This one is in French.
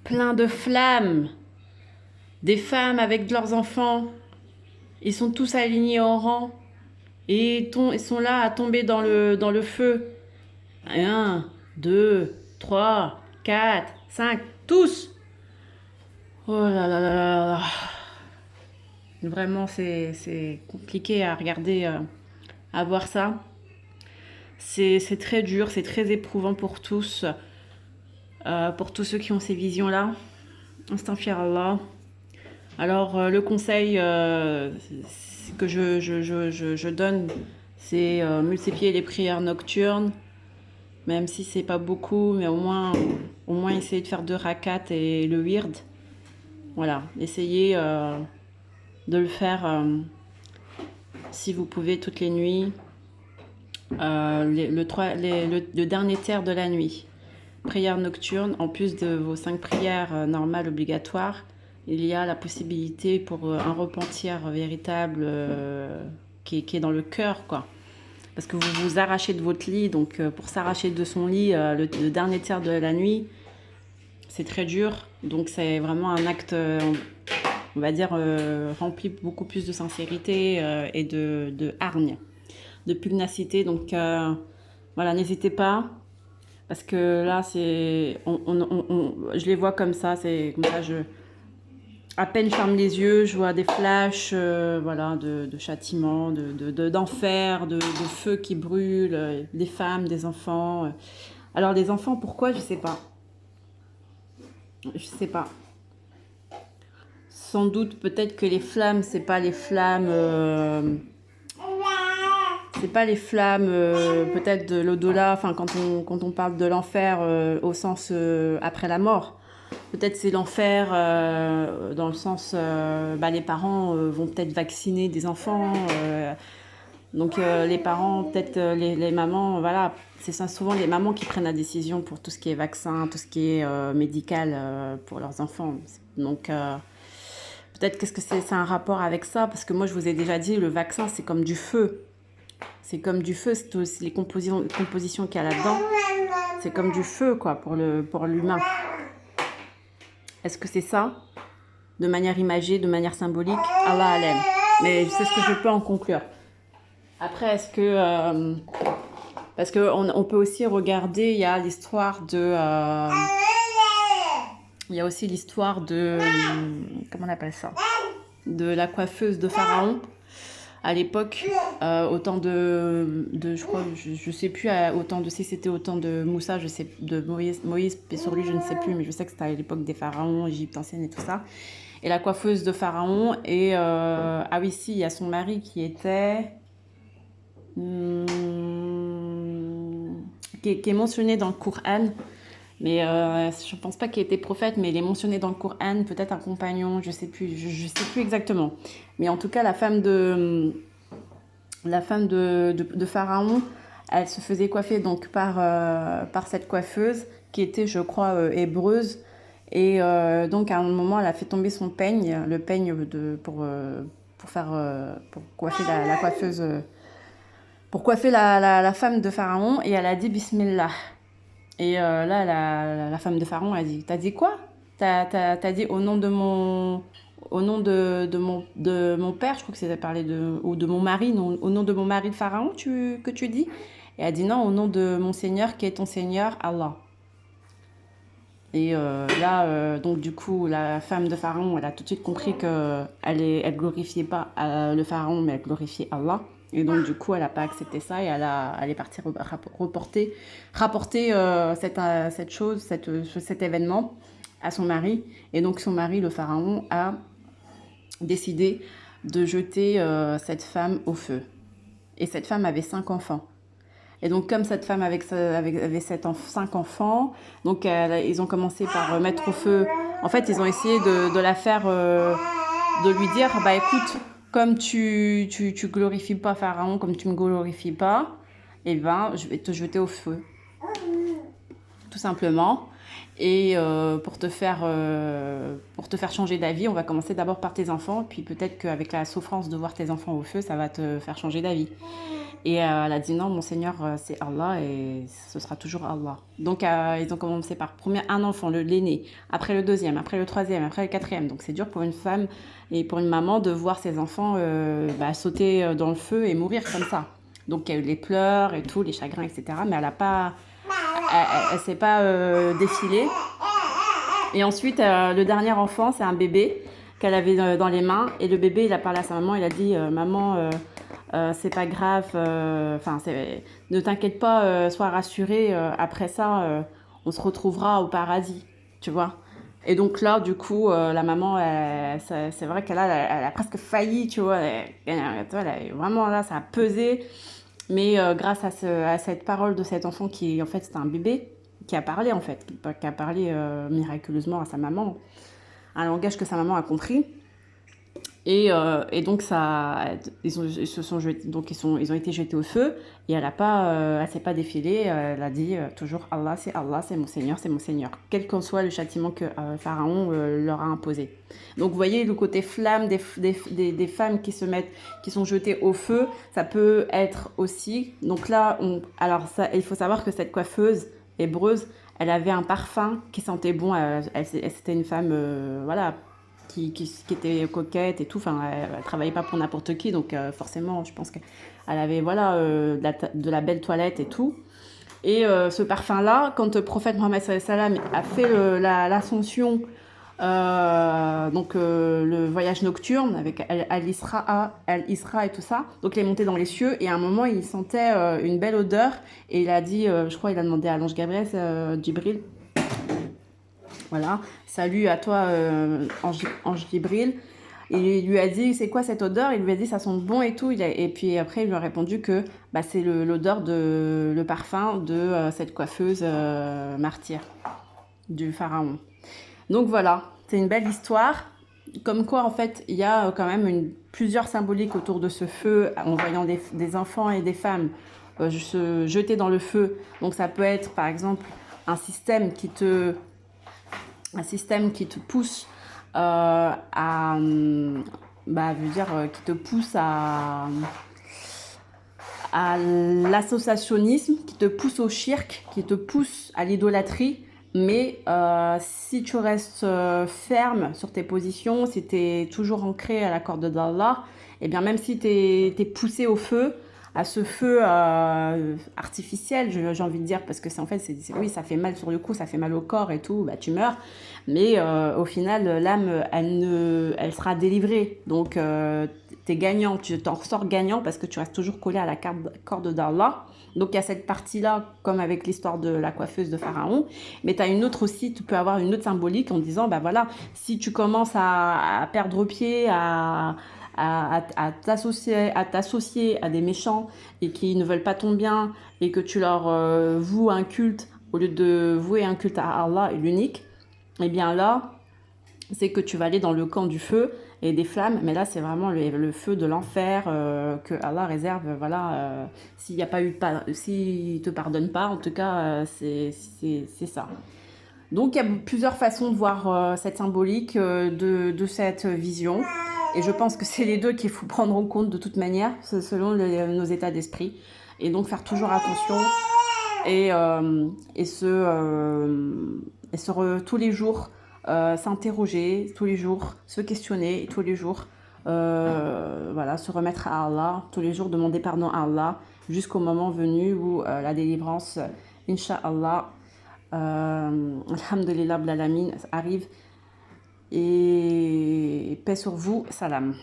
plein de flammes, des femmes avec leurs enfants. Ils sont tous alignés en rang et ils sont là à tomber dans le feu. Un, deux, trois, quatre, cinq, tous. Oh là là là là là. Vraiment, c'est compliqué à regarder, à voir ça. C'est très dur, c'est très éprouvant pour tous ceux qui ont ces visions-là. Astaghfirullah. Alors, le conseil que je donne, c'est multiplier les prières nocturnes, même si c'est pas beaucoup, mais au moins essayer de faire 2 rakats et le wird. Voilà, essayez de le faire si vous pouvez toutes les nuits, le dernier tiers de la nuit. Prière nocturne, en plus de vos 5 prières normales obligatoires, il y a la possibilité pour un repentir véritable qui est dans le cœur, quoi. Parce que vous vous arrachez de votre lit, donc pour s'arracher de son lit le dernier tiers de la nuit, c'est très dur. Donc c'est vraiment un acte, on va dire, rempli beaucoup plus de sincérité et de hargne, de pugnacité. Donc voilà, n'hésitez pas. Parce que là, je les vois comme ça, c'est comme ça, à peine je ferme les yeux, je vois des flashs voilà, de châtiment, d'enfer, de feu qui brûle, des femmes, des enfants. Alors les enfants, pourquoi? Je sais pas. Je sais pas. Sans doute, peut-être que les flammes, c'est pas les flammes... c'est pas les flammes peut-être de l'au-delà, enfin quand on parle de l'enfer au sens après la mort. Peut-être c'est l'enfer dans le sens les parents vont peut-être vacciner des enfants. Donc les parents, peut-être les mamans, voilà, c'est ça, souvent les mamans qui prennent la décision pour tout ce qui est vaccin, tout ce qui est médical pour leurs enfants. Donc peut-être qu'est-ce que c'est un rapport avec ça, parce que moi je vous ai déjà dit, le vaccin c'est comme du feu. C'est comme du feu, c'est aussi les compositions qu'il y a là-dedans. C'est comme du feu, quoi, pour l'humain. Est-ce que c'est ça? De manière imagée, de manière symbolique? Allah alem. Mais c'est ce que je peux en conclure. Après, est-ce que... parce qu'on peut aussi regarder, il y a l'histoire de... il y a aussi l'histoire de... comment on appelle ça? De la coiffeuse de Pharaon. À l'époque, au temps je crois, je sais plus, si c'était au temps de Moussa, je sais, de Moïse, paix sur lui, je ne sais plus, mais je sais que c'était à l'époque des pharaons, Égypte ancienne et tout ça. Et la coiffeuse de Pharaon, et ah oui, si, il y a son mari qui était, qui est mentionné dans le Coran. Mais je pense pas qu'il était prophète, mais il est mentionné dans le Coran, peut-être un compagnon, je sais plus, je sais plus exactement. Mais en tout cas, la femme de Pharaon, elle se faisait coiffer donc par cette coiffeuse qui était, je crois, hébreuse. Et donc à un moment, elle a fait tomber son peigne, le peigne pour coiffer la coiffeuse, pour coiffer la femme de Pharaon, et elle a dit Bismillah. Et là, la femme de Pharaon a dit, t'as dit quoi? T'as dit au nom de mon père, je crois que c'était parlé ou de mon mari, non, au nom de mon mari de Pharaon que tu dis? Et elle a dit non, au nom de mon Seigneur qui est ton Seigneur, Allah. Et là, donc du coup, la femme de Pharaon, elle a tout de suite compris qu'elle glorifiait pas le Pharaon, mais elle glorifiait Allah. Et donc du coup, elle n'a pas accepté ça et elle est partie rapporter cette chose, cet événement à son mari. Et donc son mari, le Pharaon, a décidé de jeter cette femme au feu. Et cette femme avait 5 enfants. Et donc, comme cette femme avait 5 enfants, donc ils ont commencé par mettre au feu. En fait, ils ont essayé de la faire, de lui dire, bah écoute, comme tu glorifies pas Pharaon, comme tu me glorifies pas, eh ben, je vais te jeter au feu. Tout simplement. Et pour te faire changer d'avis, on va commencer d'abord par tes enfants, puis peut-être qu'avec la souffrance de voir tes enfants au feu, ça va te faire changer d'avis. Et elle a dit non, mon Seigneur, c'est Allah et ce sera toujours Allah. Donc ils ont commencé par un enfant, l'aîné, après le deuxième, après le troisième, après le quatrième. Donc c'est dur pour une femme et pour une maman de voir ses enfants sauter dans le feu et mourir comme ça. Donc il y a eu les pleurs et tout, les chagrins, etc. Mais elle a pas, elle s'est pas défilée. Et ensuite, le dernier enfant, c'est un bébé qu'elle avait dans les mains. Et le bébé, il a parlé à sa maman, il a dit maman, c'est pas grave, ne t'inquiète pas, sois rassurée, après ça, on se retrouvera au paradis, tu vois. Et donc là, du coup, la maman, c'est vrai elle a presque failli, tu vois. Vraiment, là, ça a pesé. Mais grâce à cette parole de cet enfant qui, en fait, c'était un bébé, qui a parlé, en fait, qui a parlé miraculeusement à sa maman, un langage que sa maman a compris. Et donc ils ont été jetés au feu et elle s'est pas défilée. Elle a dit toujours Allah, c'est mon Seigneur, quel qu'en soit le châtiment que Pharaon leur a imposé. Donc vous voyez le côté flamme des femmes qui sont jetées au feu, ça peut être aussi. Donc là, il faut savoir que cette coiffeuse hébreuse, elle avait un parfum qui sentait bon. C'était une femme, voilà, qui était coquette et tout. Enfin, elle travaillait pas pour n'importe qui, donc forcément, je pense qu'elle avait voilà, de la belle toilette et tout. Et ce parfum-là, quand le prophète Mohammed sallam a fait l'ascension, donc le voyage nocturne avec Al-Isra et tout ça, donc il est monté dans les cieux et à un moment il sentait une belle odeur et il a dit, je crois, il a demandé à l'ange Gabriel, Djibril, voilà, salut à toi, Ange Gibril. Et il lui a dit, c'est quoi cette odeur? Il lui a dit, ça sent bon et tout. Et puis après, il lui a répondu que c'est l'odeur le parfum de cette coiffeuse martyre du pharaon. Donc voilà, c'est une belle histoire. Comme quoi, en fait, il y a quand même plusieurs symboliques autour de ce feu, en voyant des enfants et des femmes se jeter dans le feu. Donc ça peut être, par exemple, un système qui te pousse qui te pousse à l'associationnisme, qui te pousse au shirk, qui te pousse à l'idolâtrie. Mais si tu restes ferme sur tes positions, si tu es toujours ancré à la corde d'Allah, et bien même si tu es poussé au feu, à ce feu artificiel, j'ai envie de dire, parce que oui, ça fait mal sur le coup, ça fait mal au corps et tout, tu meurs. Mais au final, l'âme, elle sera délivrée. Donc, tu es gagnant, tu t'en ressors gagnant parce que tu restes toujours collé à la corde d'Allah. Donc, il y a cette partie-là, comme avec l'histoire de la coiffeuse de Pharaon. Mais tu as une autre aussi, tu peux avoir une autre symbolique en disant, voilà, si tu commences à perdre pied, à t'associer à des méchants et qui ne veulent pas ton bien et que tu leur voues un culte au lieu de vouer un culte à Allah, l'unique, et bien là, c'est que tu vas aller dans le camp du feu et des flammes, mais là c'est vraiment le feu de l'enfer que Allah réserve, voilà, s'il te pardonne pas, en tout cas, c'est ça. Donc il y a plusieurs façons de voir cette symbolique de cette vision. Et je pense que c'est les deux qu'il faut prendre en compte de toute manière, selon nos états d'esprit. Et donc faire toujours attention tous les jours s'interroger, tous les jours se questionner, tous les jours se remettre à Allah, tous les jours demander pardon à Allah, jusqu'au moment venu où la délivrance, Inch'Allah, Alhamdulillah, Blalamin, arrive. Et paix sur vous, salam.